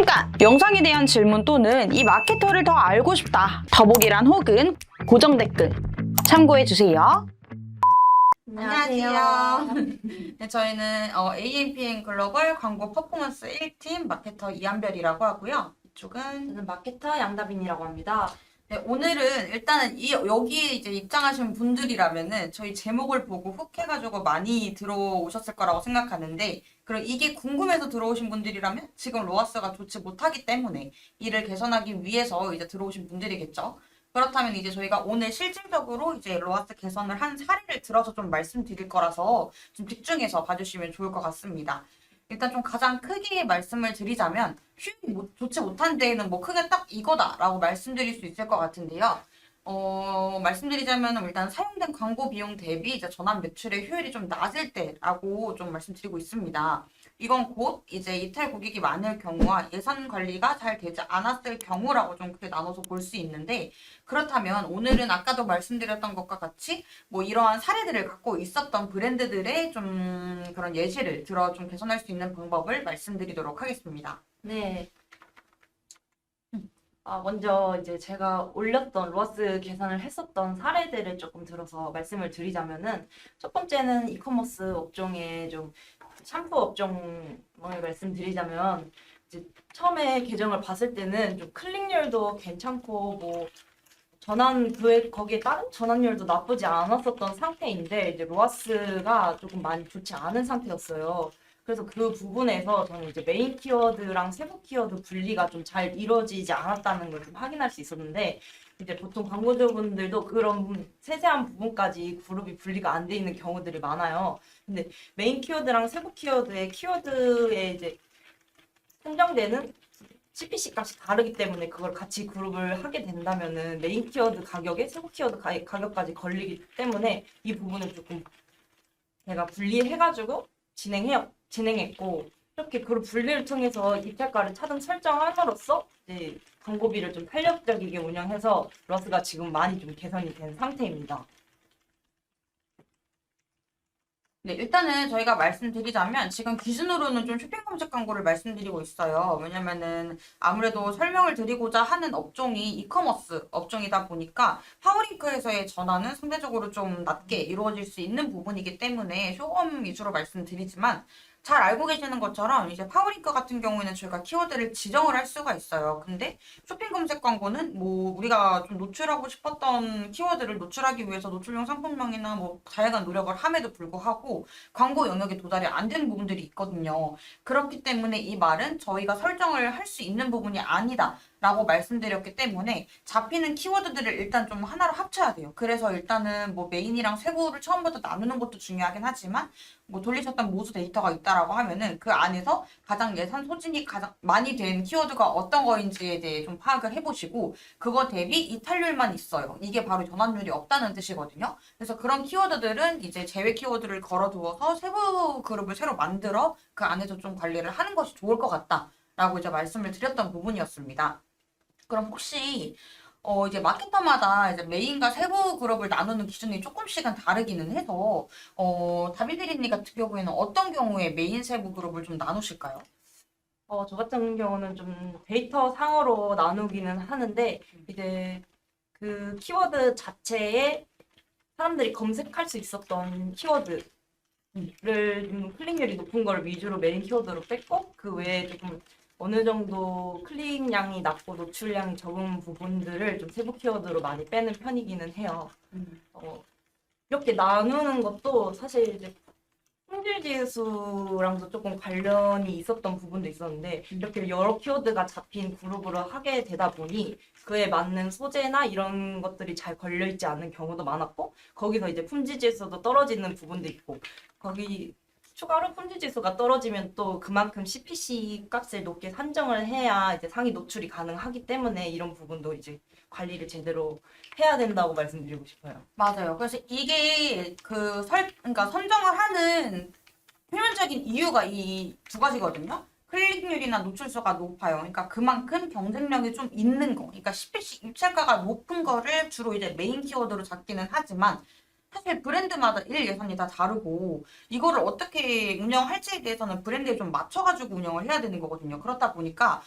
잠깐! 영상에 대한 질문 또는 이 마케터를 더 알고 싶다. 더보기란 혹은 고정 댓글 참고해주세요. 안녕하세요. 네, 저희는 AMPM 글로벌 광고 퍼포먼스 1팀 마케터 이한별이라고 하고요. 이쪽은 저는 마케터 양다빈이라고 합니다. 네, 오늘은 일단은 여기에 이제 입장하신 분들이라면은 저희 제목을 보고 훅 해가지고 많이 들어오셨을 거라고 생각하는데, 그럼 이게 궁금해서 들어오신 분들이라면 지금 로아스가 좋지 못하기 때문에 이를 개선하기 위해서 이제 들어오신 분들이겠죠. 그렇다면 이제 저희가 오늘 실질적으로 이제 로아스 개선을 한 사례를 들어서 좀 말씀드릴 거라서 좀 집중해서 봐주시면 좋을 것 같습니다. 일단 좀 가장 크게 말씀을 드리자면 효율이 좋지 못한 데에는 뭐 크게 딱 이거다라고 말씀드릴 수 있을 것 같은데요. 말씀드리자면 일단 사용된 광고 비용 대비 이제 전환 매출의 효율이 좀 낮을 때라고 좀 말씀드리고 있습니다. 이건 곧 이제 이탈 고객이 많을 경우와 예산 관리가 잘 되지 않았을 경우라고 좀 크게 나눠서 볼 수 있는데, 그렇다면 오늘은 아까도 말씀드렸던 것과 같이 뭐 이러한 사례들을 갖고 있었던 브랜드들의 좀 그런 예시를 들어 좀 개선할 수 있는 방법을 말씀드리도록 하겠습니다. 네. 먼저 이제 제가 올렸던 로아스 계산을 했었던 사례들을 조금 들어서 말씀을 드리자면은, 첫 번째는 이커머스 업종의 좀 샴푸 업종을 말씀드리자면, 이제 처음에 계정을 봤을 때는 좀 클릭률도 괜찮고 뭐 거기에 다른 전환율도 나쁘지 않았었던 상태인데, 이제 로아스가 조금 많이 좋지 않은 상태였어요. 그래서 그 부분에서 저는 이제 메인 키워드랑 세부 키워드 분리가 좀 잘 이루어지지 않았다는 걸 좀 확인할 수 있었는데, 이제 보통 광고주분들도 그런 세세한 부분까지 그룹이 분리가 안 돼 있는 경우들이 많아요. 근데 메인 키워드랑 세부 키워드의 키워드에 이제 선정되는 CPC 값이 다르기 때문에 그걸 같이 그룹을 하게 된다면은 메인 키워드 가격에 세부 키워드 가격까지 걸리기 때문에 이 부분을 조금 제가 분리해가지고 진행했고, 이렇게 그룹 분리를 통해서 입찰가를 차등 설정함으로써 이제 광고비를 좀 탄력적이게 운영해서 로스가 지금 많이 좀 개선이 된 상태입니다. 네, 일단은 저희가 말씀드리자면 지금 기준으로는 좀 쇼핑 검색 광고를 말씀드리고 있어요. 왜냐면은 아무래도 설명을 드리고자 하는 업종이 이커머스 업종이다 보니까 파워링크에서의 전환은 상대적으로 좀 낮게 이루어질 수 있는 부분이기 때문에 쇼검 위주로 말씀드리지만, 잘 알고 계시는 것처럼 이제 파워링크 같은 경우에는 저희가 키워드를 지정을 할 수가 있어요. 근데 쇼핑 검색 광고는 뭐 우리가 좀 노출하고 싶었던 키워드를 노출하기 위해서 노출용 상품명이나 뭐 다양한 노력을 함에도 불구하고 광고 영역에 도달이 안 되는 부분들이 있거든요. 그렇기 때문에 이 말은 저희가 설정을 할 수 있는 부분이 아니다 라고 말씀드렸기 때문에 잡히는 키워드들을 일단 좀 하나로 합쳐야 돼요. 그래서 일단은 뭐 메인이랑 세부를 처음부터 나누는 것도 중요하긴 하지만, 뭐 돌리셨던 모수 데이터가 있다라고 하면은 그 안에서 가장 예산 소진이 가장 많이 된 키워드가 어떤 거인지에 대해 좀 파악을 해보시고, 그거 대비 이탈률만 있어요. 이게 바로 전환율이 없다는 뜻이거든요. 그래서 그런 키워드들은 이제 제외 키워드를 걸어두어서 세부 그룹을 새로 만들어 그 안에서 좀 관리를 하는 것이 좋을 것 같다라고 이제 말씀을 드렸던 부분이었습니다. 그럼 혹시 이제 마케터마다 이제 메인과 세부 그룹을 나누는 기준이 조금씩은 다르기는 해서 다비드리님 같은 경우에는 어떤 경우에 메인 세부 그룹을 좀 나누실까요? 저 같은 경우는 좀 데이터 상으로 나누기는 하는데, 이제 그 키워드 자체에 사람들이 검색할 수 있었던 키워드를 좀 클릭률이 높은 걸 위주로 메인 키워드로 뺐고, 그 외에 조금 어느 정도 클릭량이 낮고 노출량이 적은 부분들을 좀 세부 키워드로 많이 빼는 편이기는 해요. 이렇게 나누는 것도 사실 이제 품질 지수랑도 조금 관련이 있었던 부분도 있었는데, 이렇게 여러 키워드가 잡힌 그룹으로 하게 되다 보니 그에 맞는 소재나 이런 것들이 잘 걸려있지 않은 경우도 많았고, 거기서 이제 품질 지수도 떨어지는 부분도 있고, 거기 추가로 품질 지수가 떨어지면 또 그만큼 CPC 값을 높게 산정을 해야 이제 상위 노출이 가능하기 때문에 이런 부분도 이제 관리를 제대로 해야 된다고 말씀드리고 싶어요. 맞아요. 그래서 이게 그러니까 선정을 하는 표면적인 이유가 이 두 가지거든요. 클릭률이나 노출수가 높아요. 그러니까 그만큼 경쟁력이 좀 있는 거. 그러니까 CPC 입찰가가 높은 거를 주로 이제 메인 키워드로 잡기는 하지만, 사실 브랜드마다 일 예산이 다 다르고 이거를 어떻게 운영할지에 대해서는 브랜드에 좀 맞춰가지고 운영을 해야 되는 거거든요. 그렇다 보니까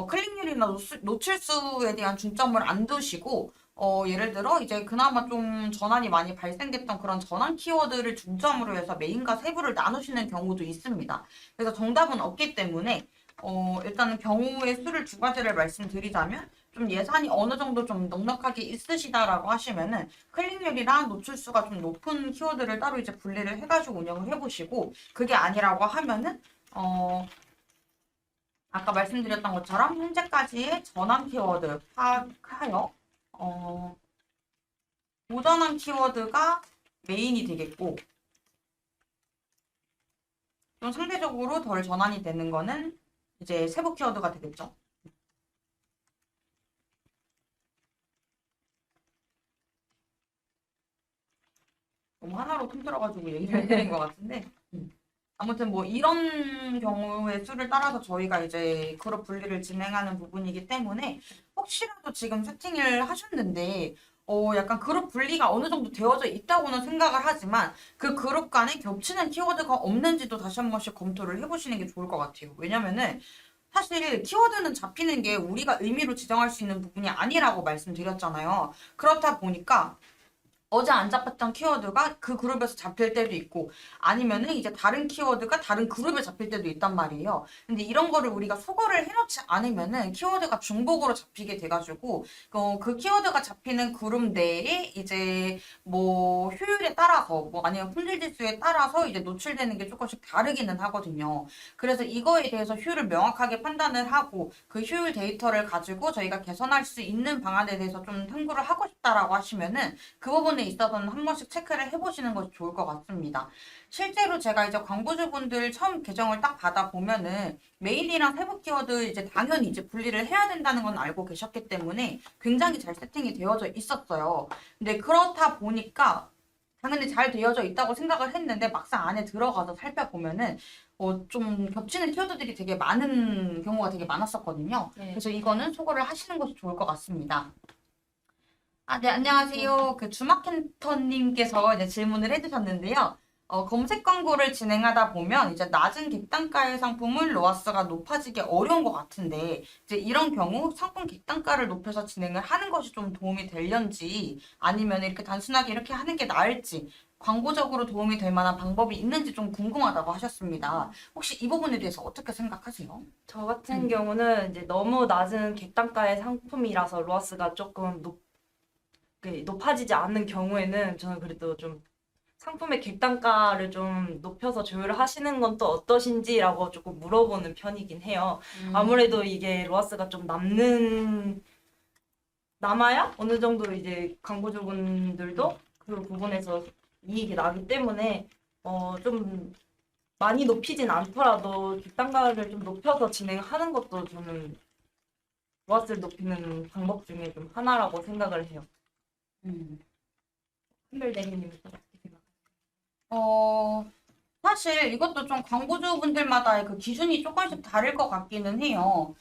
클릭률이나 노출수에 대한 중점을 안 두시고 예를 들어 이제 그나마 좀 전환이 많이 발생됐던 그런 전환 키워드를 중점으로 해서 메인과 세부를 나누시는 경우도 있습니다. 그래서 정답은 없기 때문에 일단은 경우의 수를 두 가지를 말씀드리자면 좀 예산이 어느 정도 좀 넉넉하게 있으시다라고 하시면은 클릭률이랑 노출수가 좀 높은 키워드를 따로 이제 분리를 해가지고 운영을 해보시고 그게 아니라고 하면은 아까 말씀드렸던 것처럼 현재까지의 전환 키워드 파악하여 고전환 키워드가 메인이 되겠고 좀 상대적으로 덜 전환이 되는 거는 이제 세부 키워드가 되겠죠. 너무 하나로 통틀어가지고 얘기를 해드린 것 같은데 아무튼 뭐 이런 경우의 수를 따라서 저희가 이제 그룹 분리를 진행하는 부분이기 때문에 혹시라도 지금 세팅을 하셨는데 약간 그룹 분리가 어느 정도 되어져 있다고는 생각을 하지만 그 그룹 간에 겹치는 키워드가 없는지도 다시 한 번씩 검토를 해보시는 게 좋을 것 같아요. 왜냐면은 사실 키워드는 잡히는 게 우리가 의미로 지정할 수 있는 부분이 아니라고 말씀드렸잖아요. 그렇다 보니까 어제 안 잡혔던 키워드가 그 그룹에서 잡힐 때도 있고 아니면은 이제 다른 키워드가 다른 그룹에 잡힐 때도 있단 말이에요. 근데 이런 거를 우리가 소거를 해놓지 않으면은 키워드가 중복으로 잡히게 돼가지고 그 키워드가 잡히는 그룹 내에 이제 뭐 효율에 따라서 뭐 아니면 품질 지수에 따라서 이제 노출되는 게 조금씩 다르기는 하거든요. 그래서 이거에 대해서 효율을 명확하게 판단을 하고 그 효율 데이터를 가지고 저희가 개선할 수 있는 방안에 대해서 좀 탐구를 하고 싶다라고 하시면은 그 부분에 있어서는 한 번씩 체크를 해보시는 것이 좋을 것 같습니다. 실제로 제가 이제 광고주분들 처음 계정을 딱 받아보면은 메인이랑 세부 키워드 이제 당연히 이제 분리를 해야 된다는 건 알고 계셨기 때문에 굉장히 잘 세팅이 되어져 있었어요. 근데 그렇다 보니까 당연히 잘 되어져 있다고 생각을 했는데 막상 안에 들어가서 살펴보면은 좀 겹치는 키워드들이 되게 많은 경우가 되게 많았었거든요. 네. 그래서 이거는 소거를 하시는 것이 좋을 것 같습니다. 네, 안녕하세요. 그 주마켄터님께서 이제 질문을 해주셨는데요. 검색 광고를 진행하다 보면 이제 낮은 객단가의 상품을 로아스가 높아지기 어려운 것 같은데, 이제 이런 경우 상품 객단가를 높여서 진행을 하는 것이 좀 도움이 되려는지, 아니면 이렇게 단순하게 이렇게 하는 게 나을지, 광고적으로 도움이 될 만한 방법이 있는지 좀 궁금하다고 하셨습니다. 혹시 이 부분에 대해서 어떻게 생각하세요? 저 같은 경우는 이제 너무 낮은 객단가의 상품이라서 로아스가 조금 높아지지 않는 경우에는 저는 그래도 좀 상품의 객단가를 좀 높여서 조율을 하시는 건 또 어떠신지라고 조금 물어보는 편이긴 해요. 아무래도 이게 로아스가 좀 남아야 어느 정도 이제 광고주분들도 그 부분에서 이익이 나기 때문에 좀 많이 높이진 않더라도 객단가를 좀 높여서 진행하는 것도 저는 로아스를 높이는 방법 중에 좀 하나라고 생각을 해요. 한별대리님은 어떻게 생각하세요? 사실 이것도 좀 광고주분들마다의 그 기준이 조금씩 다를 것 같기는 해요.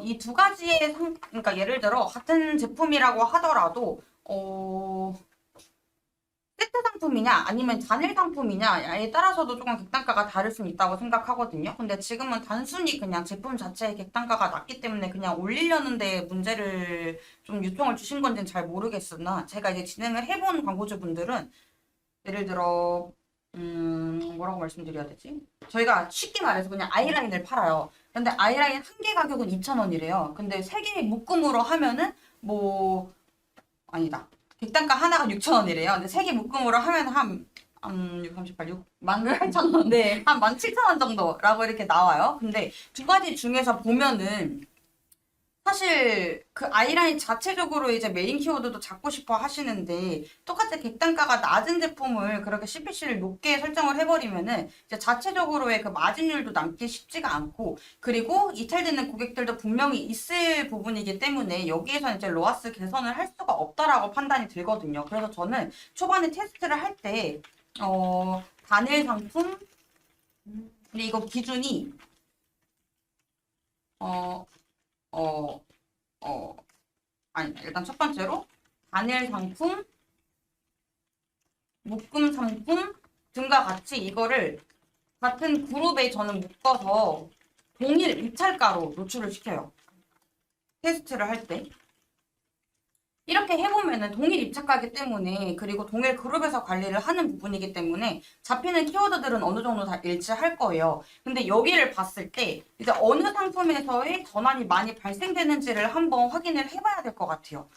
이 두 가지의 그러니까 예를 들어 같은 제품이라고 하더라도, 세트 상품이냐 아니면 단일 상품이냐에 따라서도 조금 객단가가 다를 수는 있다고 생각하거든요. 근데 지금은 단순히 그냥 제품 자체의 객단가가 낮기 때문에 그냥 올리려는 데 문제를 좀 유통을 주신 건지는 잘 모르겠으나 제가 이제 진행을 해본 광고주분들은 예를 들어 뭐라고 말씀드려야 되지? 저희가 쉽게 말해서 그냥 아이라인을 팔아요. 근데 아이라인 한 개 가격은 2,000원이래요. 근데 세 개 묶음으로 하면은 뭐 아니다. 객단가 하나가 6,000원이래요. 근데 세 개 묶음으로 하면 한 6, 38, 6, 18,000원. 네. 한 17,000원 정도라고 이렇게 나와요. 근데 두 가지 중에서 보면은 사실 그 아이라인 자체적으로 이제 메인 키워드도 잡고 싶어 하시는데 똑같이 객단가가 낮은 제품을 그렇게 CPC를 높게 설정을 해버리면은 이제 자체적으로의 그 마진율도 남기 쉽지가 않고 그리고 이탈되는 고객들도 분명히 있을 부분이기 때문에 여기에서 이제 로아스 개선을 할 수가 없다라고 판단이 들거든요. 그래서 저는 초반에 테스트를 할 때 단일 상품 근데 이거 기준이 어, 아니, 일단 첫 번째로 단일 상품, 묶음 상품 등과 같이 이거를 같은 그룹에 저는 묶어서 동일 입찰가로 노출을 시켜요. 테스트를 할 때. 이렇게 해보면은 동일 입찰가이기 때문에 그리고 동일 그룹에서 관리를 하는 부분이기 때문에 잡히는 키워드들은 어느 정도 다 일치할 거예요. 근데 여기를 봤을 때 이제 어느 상품에서의 전환이 많이 발생되는지를 한번 확인을 해봐야 될 것 같아요.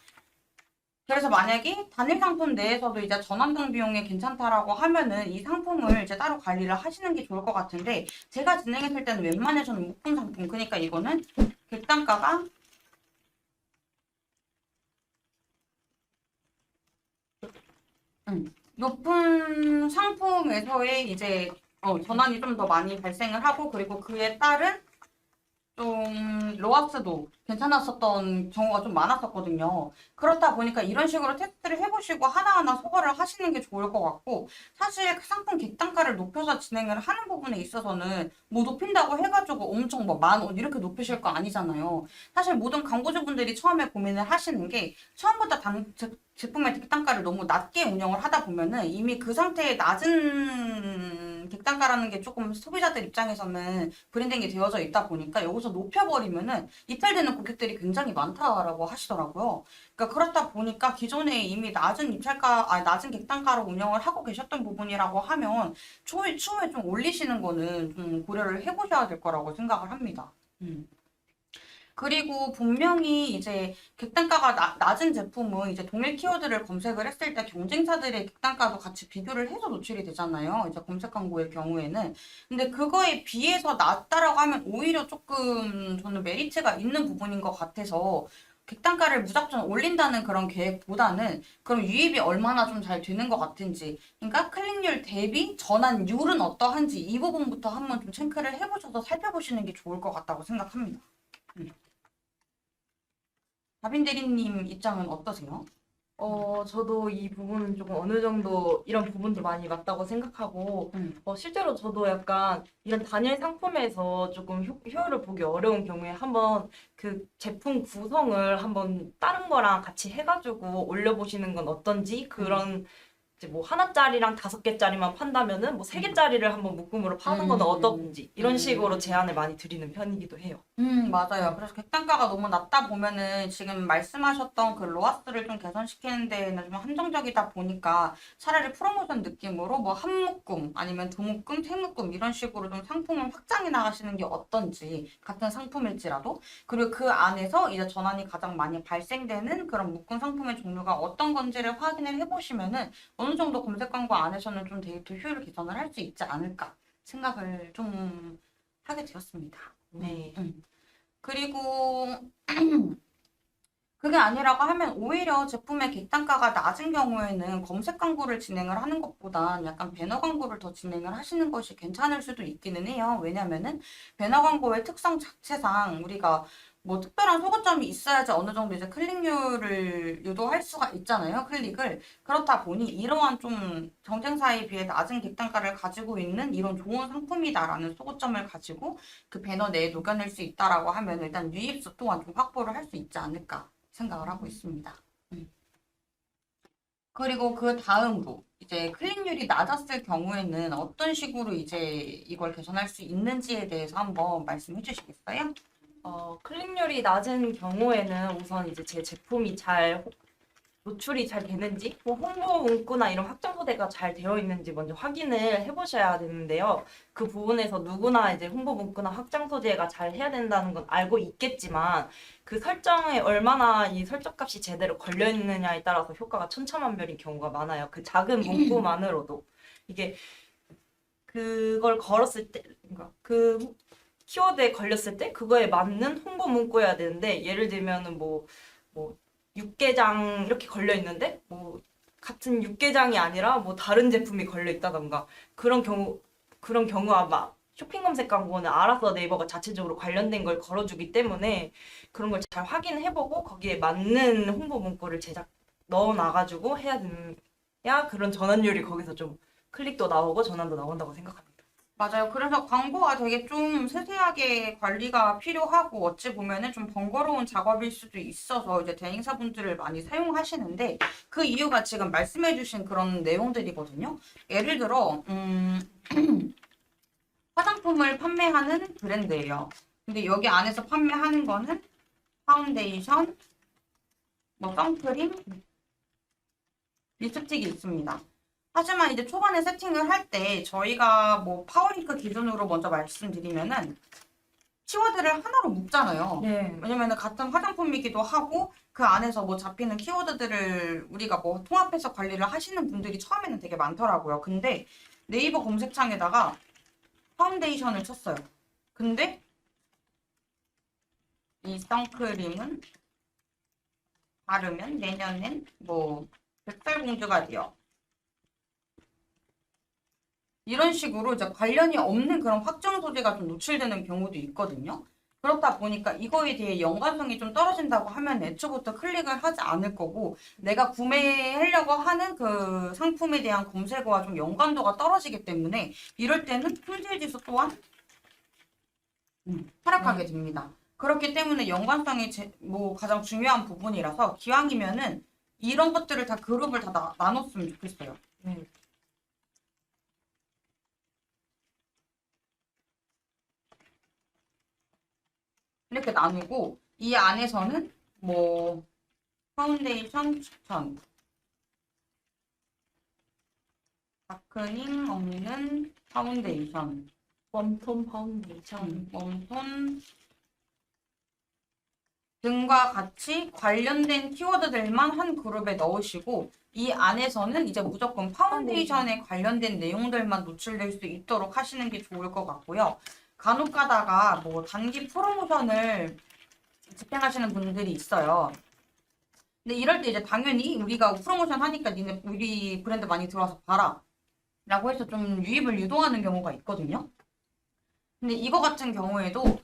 그래서 만약에 단일 상품 내에서도 이제 전환당 비용이 괜찮다라고 하면은 이 상품을 이제 따로 관리를 하시는 게 좋을 것 같은데 제가 진행했을 때는 웬만해서는 묶음 상품 그러니까 이거는 객단가가 높은 상품에서의 이제 전환이 좀 더 많이 발생을 하고 그리고 그에 따른 좀 로아스도 괜찮았었던 경우가 좀 많았었거든요. 그렇다 보니까 이런 식으로 테스트를 해보시고 하나하나 소거를 하시는 게 좋을 것 같고 사실 그 상품 객단가를 높여서 진행을 하는 부분에 있어서는 뭐 높인다고 해가지고 엄청 뭐 10,000원 이렇게 높이실 거 아니잖아요. 사실 모든 광고주분들이 처음에 고민을 하시는 게 처음부터 제품의 객단가를 너무 낮게 운영을 하다 보면은 이미 그 상태의 낮은 객단가라는 게 조금 소비자들 입장에서는 브랜딩이 되어져 있다 보니까 여기서 높여버리면은 이탈되는 고객들이 굉장히 많다라고 하시더라고요. 그러니까 그렇다 보니까 기존에 이미 낮은 객단가로 운영을 하고 계셨던 부분이라고 하면 추후에 좀 올리시는 거는 좀 고려를 해보셔야 될 거라고 생각을 합니다. 그리고 분명히 이제 객단가가 낮은 제품은 이제 동일 키워드를 검색을 했을 때 경쟁사들의 객단가도 같이 비교를 해서 노출이 되잖아요. 이제 검색 광고의 경우에는. 근데 그거에 비해서 낮다라고 하면 오히려 조금 저는 메리트가 있는 부분인 것 같아서 객단가를 무작정 올린다는 그런 계획보다는 그럼 유입이 얼마나 좀 잘 되는 것 같은지 그러니까 클릭률 대비 전환율은 어떠한지 이 부분부터 한번 좀 체크를 해보셔서 살펴보시는 게 좋을 것 같다고 생각합니다. 다빈 대리님 입장은 어떠세요? 저도 이 부분은 조금 어느 정도 이런 부분도 많이 맞다고 생각하고, 실제로 저도 약간 이런 단일 상품에서 조금 효율을 보기 어려운 경우에 한번 그 제품 구성을 한번 다른 거랑 같이 해가지고 올려보시는 건 어떤지 그런 이제 뭐 하나짜리랑 5개짜리만 판다면은 뭐 3개짜리를 한번 묶음으로 파는 건 어떤지 이런 식으로 제안을 많이 드리는 편이기도 해요. 맞아요. 그래서 객단가가 너무 낮다 보면은 지금 말씀하셨던 그 로아스를 좀 개선시키는 데에는 좀 한정적이다 보니까 차라리 프로모션 느낌으로 뭐 한 묶음 아니면 두 묶음, 세 묶음 이런 식으로 좀 상품을 확장해 나가시는 게 어떤지 같은 상품일지라도 그리고 그 안에서 이제 전환이 가장 많이 발생되는 그런 묶음 상품의 종류가 어떤 건지를 확인을 해보시면은 어느 정도 검색 광고 안에서는 좀 데이터 효율 개선을 할 수 있지 않을까 생각을 좀 하게 되었습니다. 네. 그리고 그게 아니라고 하면 오히려 제품의 객단가가 낮은 경우에는 검색 광고를 진행을 하는 것보다 약간 배너 광고를 더 진행을 하시는 것이 괜찮을 수도 있기는 해요. 왜냐면은 배너 광고의 특성 자체상 우리가 뭐 특별한 소거점이 있어야지 어느 정도 이제 클릭률을 유도할 수가 있잖아요. 클릭을. 그렇다 보니 이러한 좀 경쟁사에 비해 낮은 객단가를 가지고 있는 이런 좋은 상품이다라는 소거점을 가지고 그 배너 내에 녹여낼 수 있다라고 하면 일단 유입수 또한 좀 확보를 할 수 있지 않을까 생각을 하고 있습니다. 그리고 그 다음으로 이제 클릭률이 낮았을 경우에는 어떤 식으로 이제 이걸 개선할 수 있는지에 대해서 한번 말씀해 주시겠어요? 클릭률이 낮은 경우에는 우선 이제 제 제품이 잘 노출이 잘 되는지, 뭐 홍보 문구나 이런 확장 소개가 잘 되어 있는지 먼저 확인을 해보셔야 되는데요. 그 부분에서 누구나 이제 홍보 문구나 확장 소재가 잘 해야 된다는 건 알고 있겠지만 그 설정에 얼마나 이 설정값이 제대로 걸려 있느냐에 따라서 효과가 천차만별인 경우가 많아요. 그 작은 문구만으로도 이게 그걸 걸었을 때, 그러니까 그 키워드에 걸렸을 때 그거에 맞는 홍보 문구여야 되는데 예를 들면은 뭐 육개장 이렇게 걸려 있는데 뭐 같은 육개장이 아니라 뭐 다른 제품이 걸려 있다던가 그런 경우가 막 쇼핑 검색 광고는 알아서 네이버가 자체적으로 관련된 걸 걸어주기 때문에 그런 걸 잘 확인해보고 거기에 맞는 홍보 문구를 넣어놔가지고 해야 그런 전환율이 거기서 좀 클릭도 나오고 전환도 나온다고 생각합니다. 맞아요. 그래서 광고가 되게 좀 세세하게 관리가 필요하고 어찌 보면은 좀 번거로운 작업일 수도 있어서 이제 대행사분들을 많이 사용하시는데 그 이유가 지금 말씀해주신 그런 내용들이거든요. 예를 들어, 화장품을 판매하는 브랜드예요. 근데 여기 안에서 판매하는 거는 파운데이션, 뭐 선크림, 립스틱이 있습니다. 하지만 이제 초반에 세팅을 할 때 저희가 뭐 파워링크 기준으로 먼저 말씀드리면은 키워드를 하나로 묶잖아요. 네. 왜냐면은 같은 화장품이기도 하고 그 안에서 뭐 잡히는 키워드들을 우리가 뭐 통합해서 관리를 하시는 분들이 처음에는 되게 많더라고요. 근데 네이버 검색창에다가 파운데이션을 쳤어요. 근데 이 선크림은 바르면 내년엔 뭐 백설공주가 돼요. 이런 식으로 이제 관련이 없는 그런 확정 소재가 좀 노출되는 경우도 있거든요. 그렇다 보니까 이거에 대해 연관성이 좀 떨어진다고 하면 애초부터 클릭을 하지 않을 거고 내가 구매하려고 하는 그 상품에 대한 검색어와 좀 연관도가 떨어지기 때문에 이럴 때는 품질 지수 또한 하락하게 됩니다. 그렇기 때문에 연관성이 뭐 가장 중요한 부분이라서 기왕이면은 이런 것들을 다 그룹을 다 나눴으면 좋겠어요. 네. 이렇게 나누고 이 안에서는 뭐 파운데이션 추천, 다크닝 없는 파운데이션, 웜톤 파운데이션. 웜톤 등과 같이 관련된 키워드들만 한 그룹에 넣으시고 이 안에서는 이제 무조건 파운데이션에 관련된 내용들만 노출될 수 있도록 하시는 게 좋을 것 같고요. 간혹 가다가 뭐 단기 프로모션을 집행하시는 분들이 있어요. 근데 이럴 때 이제 당연히 우리가 프로모션 하니까 니네 우리 브랜드 많이 들어와서 봐라 라고 해서 좀 유입을 유도하는 경우가 있거든요. 근데 이거 같은 경우에도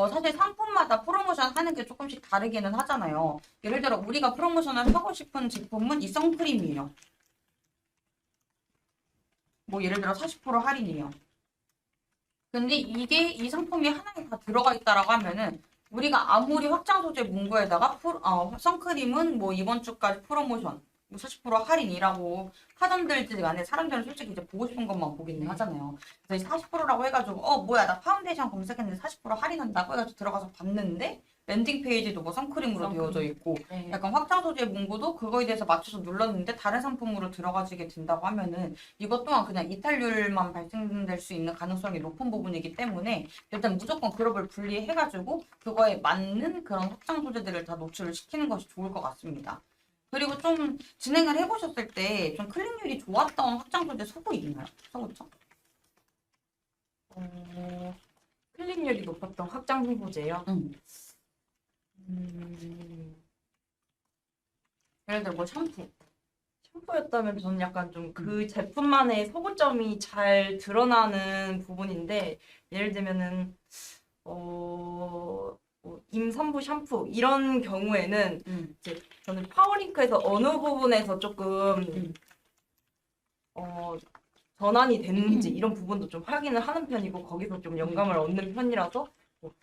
사실 상품마다 프로모션 하는 게 조금씩 다르기는 하잖아요. 예를 들어 우리가 프로모션을 하고 싶은 제품은 이 선크림이에요. 뭐 예를 들어 40% 할인이에요. 근데 이게 이 상품이 하나에 다 들어가 있다라고 하면은 우리가 아무리 확장 소재 문구에다가 선크림은 뭐 이번 주까지 프로모션 뭐 40% 할인이라고 하던들 간에 사람들은 솔직히 이제 보고 싶은 것만 보기는 하잖아요. 그래서 40%라고 해가지고 뭐야 나 파운데이션 검색했는데 40% 할인한다고 해가지고 들어가서 봤는데 랜딩 페이지도 뭐 선크림으로 되어져 있고 네. 약간 확장 소재 문구도 그거에 대해서 맞춰서 눌렀는데 다른 상품으로 들어가지게 된다고 하면은 이것 또한 그냥 이탈률만 발생될 수 있는 가능성이 높은 부분이기 때문에 일단 무조건 그룹을 분리해가지고 그거에 맞는 그런 확장 소재들을 다 노출을 시키는 것이 좋을 것 같습니다. 그리고 좀 진행을 해보셨을 때 좀 클릭률이 좋았던 확장 소재 소고 있나요? 소고죠? 클릭률이 높았던 확장 소재요. 예를 들어 뭐 샴푸. 샴푸였다면 저는 약간 좀 그 제품만의 소구점이 잘 드러나는 부분인데 예를 들면은 뭐 임산부 샴푸 이런 경우에는 이제 저는 파워링크에서 어느 부분에서 조금 전환이 됐는지 이런 부분도 좀 확인을 하는 편이고 거기서 좀 영감을 얻는 편이라서 뭐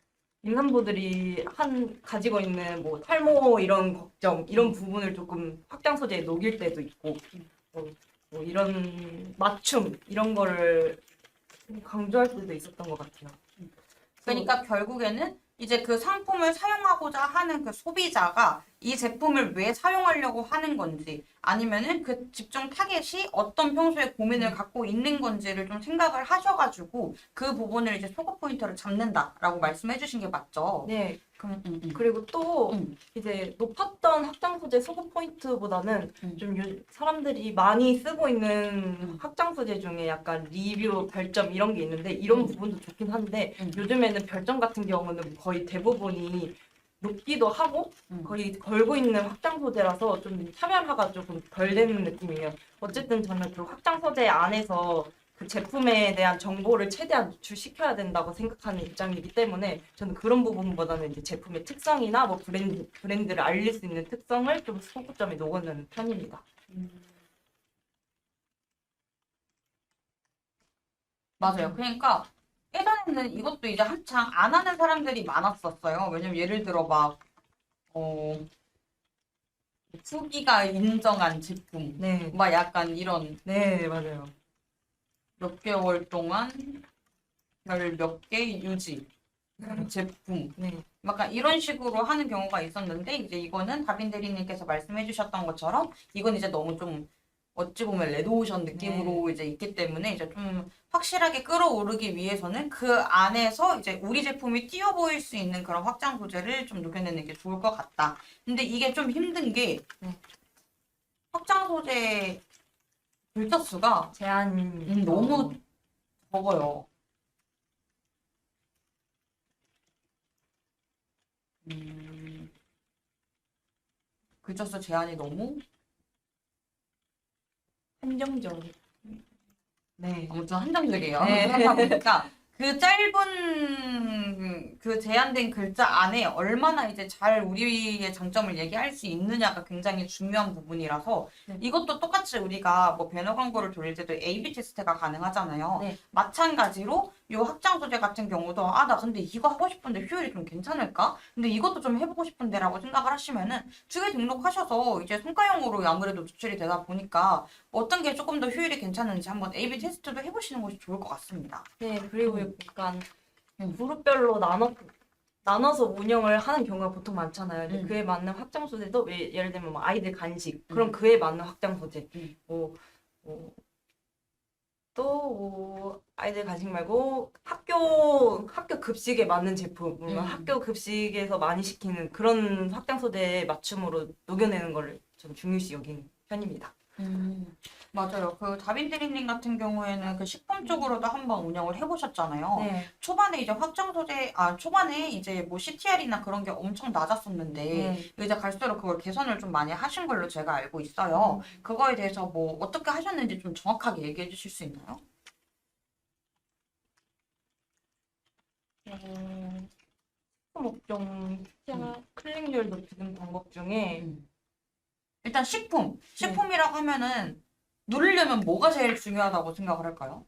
임산부들이 가지고 있는 뭐 탈모 이런 걱정 이런 부분을 조금 확장 소재에 녹일 때도 있고 뭐 이런 맞춤 이런 거를 강조할 때도 있었던 것 같아요. 그러니까 결국에는 이제 그 상품을 사용하고자 하는 그 소비자가 이 제품을 왜 사용하려고 하는 건지 아니면은 그 집중 타겟이 어떤 평소에 고민을 갖고 있는 건지를 좀 생각을 하셔가지고 그 부분을 이제 소구 포인트를 잡는다라고 말씀해 주신 게 맞죠? 네. 그리고 그리고 또 이제 높았던 확장 소재 소구 포인트보다는 좀 사람들이 많이 쓰고 있는 확장 소재 중에 약간 리뷰, 별점 이런 게 있는데 이런 부분도 좋긴 한데 요즘에는 별점 같은 경우는 거의 대부분이 높기도 하고 거의 걸고 있는 확장 소재라서 좀 차별화가 조금 덜 되는 느낌이에요. 어쨌든 저는 그 확장 소재 안에서 그 제품에 대한 정보를 최대한 노출시켜야 된다고 생각하는 입장이기 때문에 저는 그런 부분보다는 이제 제품의 특성이나 뭐 브랜드를 알릴 수 있는 특성을 좀 소구점에 녹여내는 편입니다. 맞아요. 그러니까 예전에는 이것도 이제 한창 안 하는 사람들이 많았었어요. 왜냐면 예를 들어 막, 어, 후기가 인정한 제품. 네. 막 약간 이런 네, 맞아요. 몇 개월 동안 별 몇 개 유지 제품. 네. 약간 이런 식으로 하는 경우가 있었는데, 이제 이거는 다빈 대리님께서 말씀해 주셨던 것처럼, 이건 이제 너무 좀, 어찌 보면 레드오션 느낌으로 이제 있기 때문에, 이제 좀 확실하게 끌어오르기 위해서는 그 안에서 이제 우리 제품이 띄어 보일 수 있는 그런 확장 소재를 좀 녹여내는 게 좋을 것 같다. 근데 이게 좀 힘든 게, 확장 소재 글자 수가 제한 너무 적어요. 글자 수 제한이 너무 한정적. 네. 아무튼 한정적이에요. 네. 그러다 보니까 그 짧은 그 제한된 글자 안에 얼마나 이제 잘 우리의 장점을 얘기할 수 있느냐가 굉장히 중요한 부분이라서 네. 이것도 똑같이 우리가 뭐 배너 광고를 돌릴 때도 A/B 테스트가 가능하잖아요. 네. 마찬가지로 이 확장 소재 같은 경우도 아, 나 근데 이거 하고 싶은데 효율이 좀 괜찮을까? 근데 이것도 좀 해보고 싶은데라고 생각을 하시면은 두 개 등록하셔서 이제 성과용으로 아무래도 노출이 되다 보니까 어떤 게 조금 더 효율이 괜찮은지 한번 A/B 테스트도 해보시는 것이 좋을 것 같습니다. 네, 그리고 약간 그룹별로 나눠서 운영을 하는 경우가 보통 많잖아요. 근데 그에 맞는 확장 소재도 예를 들면 뭐 아이들 간식 그럼 그에 맞는 확장 소재. 또 아이들 간식 말고 학교 급식에 맞는 제품, 학교 급식에서 많이 시키는 그런 확장 소재에 맞춤으로 녹여내는 걸 좀 중요시 여기는 편입니다. 맞아요. 그 다빈 대리님 같은 경우에는 그 식품 쪽으로도 한번 운영을 해보셨잖아요. 네. 초반에 이제 확장 소재, 초반에 이제 뭐 CTR이나 그런 게 엄청 낮았었는데, 네. 이제 갈수록 그걸 개선을 좀 많이 하신 걸로 제가 알고 있어요. 그거에 대해서 뭐 어떻게 하셨는지 좀 정확하게 얘기해 주실 수 있나요? 목종 클릭률 높이는 방법 중에 일단 식품이라고 하면은 누르려면 뭐가 제일 중요하다고 생각을 할까요?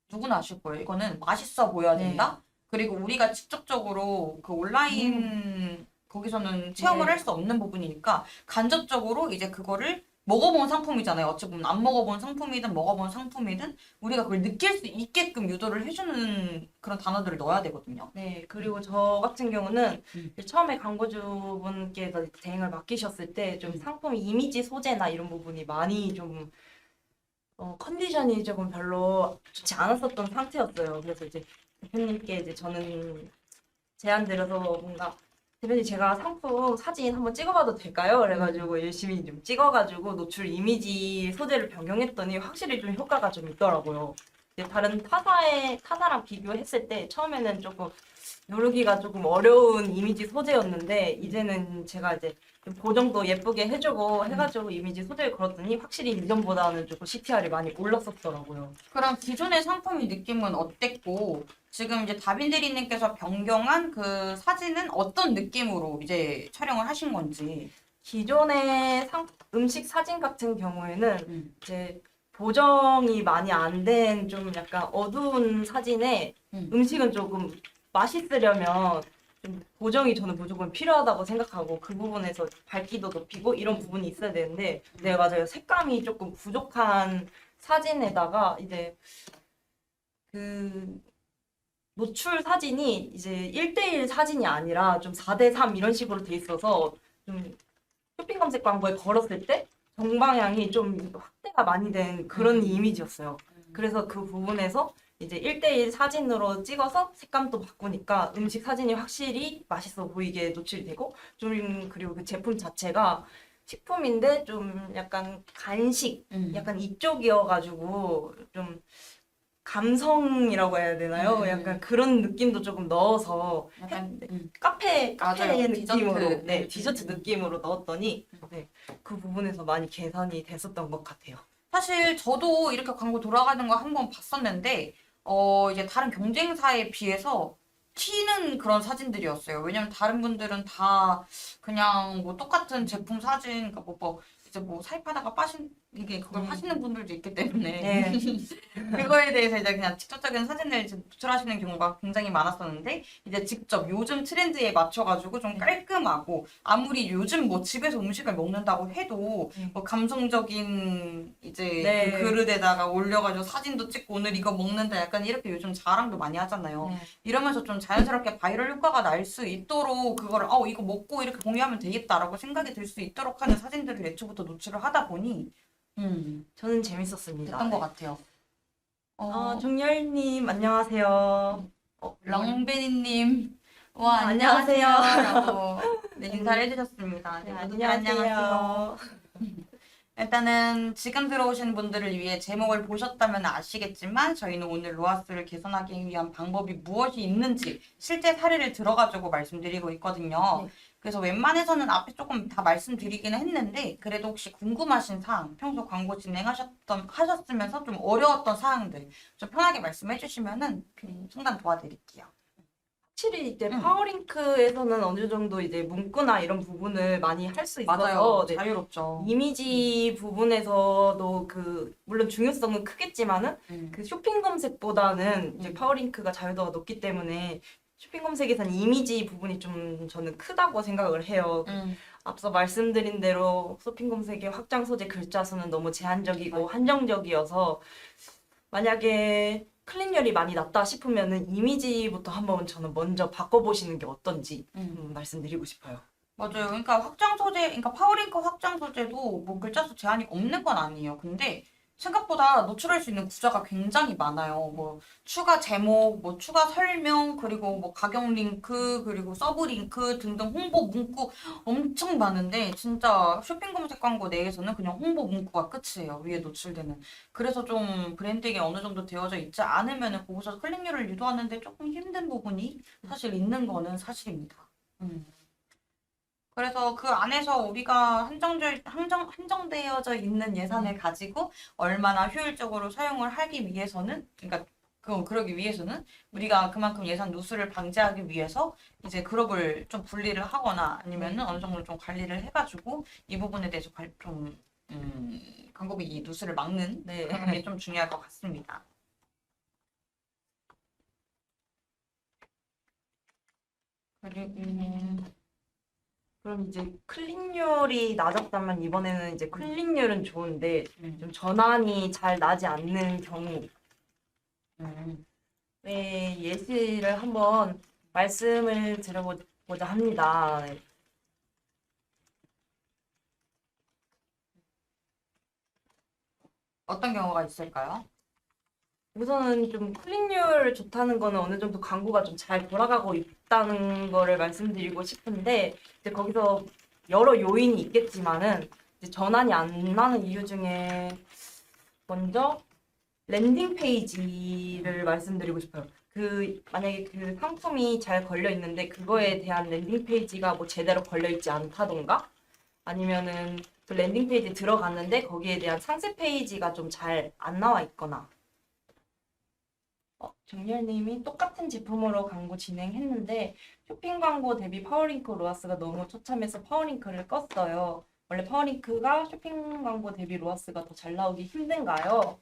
누구나 아실 거예요. 이거는 맛있어 보여야 된다. 그리고 우리가 직접적으로 그 온라인 거기서는 체험을 할 수 없는 부분이니까 간접적으로 이제 그거를 먹어본 상품이잖아요. 어찌 보면 안 먹어본 상품이든 먹어본 상품이든 우리가 그걸 느낄 수 있게끔 유도를 해주는 그런 단어들을 넣어야 되거든요. 네, 그리고 저 같은 경우는 처음에 광고주분께서 대행을 맡기셨을 때 좀 상품 이미지 소재나 이런 부분이 많이 좀 컨디션이 조금 별로 좋지 않았었던 상태였어요. 그래서 이제 대표님께 이제 저는 제안 드려서 뭔가 대표님 제가 상품 사진 한번 찍어봐도 될까요? 그래가지고 열심히 좀 찍어가지고 노출 이미지 소재를 변경했더니 확실히 좀 효과가 좀 있더라고요. 이제 다른 타사랑 비교했을 때 처음에는 조금 누르기가 조금 어려운 이미지 소재였는데 이제는 제가 이제 좀 보정도 예쁘게 해주고 해가지고 이미지 소재를 걸었더니 확실히 이전보다는 조금 CTR이 많이 올랐었더라고요. 그럼 기존의 상품의 느낌은 어땠고 지금 이제 다빈 대리님께서 변경한 그 사진은 어떤 느낌으로 이제 촬영을 하신 건지. 기존의 음식 사진 같은 경우에는 이제 보정이 많이 안 된 좀 약간 어두운 사진에 음식은 조금 맛있으려면 좀 보정이 저는 무조건 필요하다고 생각하고 그 부분에서 밝기도 높이고 이런 부분이 있어야 되는데 네 맞아요. 색감이 조금 부족한 사진에다가 이제 그 노출 사진이 이제 1대1 사진이 아니라 좀 4대3 이런 식으로 돼 있어서 좀 쇼핑 검색 광고에 걸었을 때 정방향이 좀 확대가 많이 된 그런 이미지였어요. 그래서 그 부분에서 이제 1대1 사진으로 찍어서 색감도 바꾸니까 음식 사진이 확실히 맛있어 보이게 노출이 되고 좀 그리고 그 제품 자체가 식품인데 좀 약간 간식 약간 이쪽이어가지고 좀 감성이라고 해야 되나요? 약간 그런 느낌도 조금 넣어서 약간 카페 맞아요. 느낌으로 디저트. 네 디저트 느낌으로 넣었더니 네, 그 부분에서 많이 개선이 됐었던 것 같아요. 사실 저도 이렇게 광고 돌아가는 거 한번 봤었는데 이제 다른 경쟁사에 비해서 튀는 그런 사진들이었어요. 왜냐면 다른 분들은 다 그냥 뭐 똑같은 제품 사진, 그러니까 뭐 이제 뭐 사입하다가 빠진 이게 그걸 하시는 분들도 있기 때문에 네. 그거에 대해서 이제 그냥 직접적인 사진을 이제 노출하시는 경우가 굉장히 많았었는데 이제 직접 요즘 트렌드에 맞춰가지고 좀 깔끔하고 아무리 요즘 뭐 집에서 음식을 먹는다고 해도 뭐 감성적인 이제 네. 그 그릇에다가 올려가지고 사진도 찍고 오늘 이거 먹는다 약간 이렇게 요즘 자랑도 많이 하잖아요. 네. 이러면서 좀 자연스럽게 바이럴 효과가 날 수 있도록 그거를 이거 먹고 이렇게 공유하면 되겠다라고 생각이 들 수 있도록 하는 사진들을 애초부터 노출을 하다 보니 저는 재밌었습니다. 됐던 것 같아요. 종열님 안녕하세요. 랑베니님, 와, 안녕하세요. 라고 네, 인사를 해주셨습니다. 네, 모두들 안녕하세요. 일단은 지금 들어오신 분들을 위해 제목을 보셨다면 아시겠지만 저희는 오늘 로아스를 개선하기 위한 방법이 무엇이 있는지 실제 사례를 들어가지고 말씀드리고 있거든요. 네. 그래서 웬만해서는 앞에 조금 다 말씀드리기는 했는데 그래도 혹시 궁금하신 사항, 평소 광고 하셨으면서 좀 어려웠던 사항들 좀 편하게 말씀해 주시면은 상담 도와드릴게요. 확실히 이제 파워링크에서는 어느 정도 이제 문구나 이런 부분을 많이 할 수 있어서 네. 자유롭죠. 이미지 부분에서도 물론 중요성은 크겠지만은 그 쇼핑 검색보다는 이제 파워링크가 자유도가 높기 때문에 쇼핑 검색에서는 이미지 부분이 좀 저는 크다고 생각을 해요. 앞서 말씀드린 대로 쇼핑 검색의 확장 소재 글자 수는 너무 제한적이고 한정적이어서 만약에 클릭률이 많이 낮다 싶으면은 이미지부터 한번 저는 먼저 바꿔보시는 게 어떤지 말씀드리고 싶어요. 맞아요. 그러니까 파워링크 확장 소재도 뭐 글자 수 제한이 없는 건 아니에요. 근데 생각보다 노출할 수 있는 구조가 굉장히 많아요. 뭐 추가 제목, 뭐 추가 설명, 그리고 뭐 가격 링크, 그리고 서브 링크 등등 홍보 문구 엄청 많은데 진짜 쇼핑 검색 광고 내에서는 그냥 홍보 문구가 끝이에요. 위에 노출되는. 그래서 좀 브랜딩이 어느 정도 되어져 있지 않으면은 거기서 클릭률을 유도하는데 조금 힘든 부분이 사실 있는 거는 사실입니다. 그래서 그 안에서 우리가 한정되어져 있는 예산을 가지고 얼마나 효율적으로 사용을 하기 위해서는, 그러니까 그러기 위해서는 우리가 그만큼 예산 누수를 방지하기 위해서 이제 그룹을 좀 분리를 하거나 아니면은 어느 정도 좀 관리를 해가지고 이 부분에 대해서 광고비 이 누수를 막는 그런 게 좀 중요할 것 같습니다. 그리고 그럼 이제 클릭률이 낮았다면 이번에는 이제 클릭률은 좋은데 좀 전환이 잘 나지 않는 경우에 예시를 한번 말씀을 드려보자 합니다. 네. 어떤 경우가 있을까요? 우선은 좀 클릭률 좋다는 거는 어느 정도 광고가 좀 잘 돌아가고 있다는 거를 말씀드리고 싶은데 이제 거기서 여러 요인이 있겠지만은 이제 전환이 안 나는 이유 중에 먼저 랜딩 페이지를 말씀드리고 싶어요. 만약에 그 상품이 잘 걸려 있는데 그거에 대한 랜딩 페이지가 뭐 제대로 걸려 있지 않다던가 아니면은 그 랜딩 페이지에 들어갔는데 거기에 대한 상세 페이지가 좀 잘 안 나와 있거나 정렬님이 똑같은 제품으로 광고 진행했는데 쇼핑 광고 대비 파워링크 로아스가 너무 처참해서 파워링크를 껐어요. 원래 파워링크가 쇼핑 광고 대비 로아스가 더 잘 나오기 힘든가요?